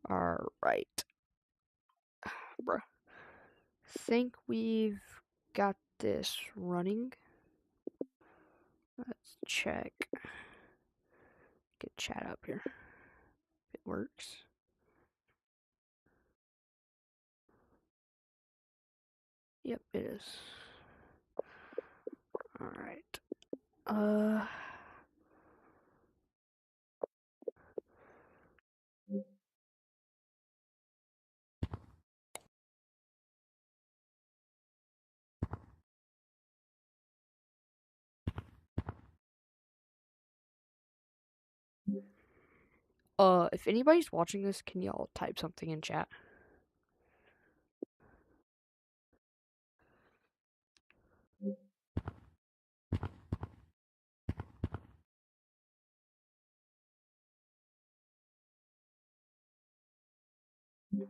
Alright. Bruh. Think we've got this running. Let's check. Get chat up here. If it works. Yep, it is. Alright. If anybody's watching this, can y'all type something in chat?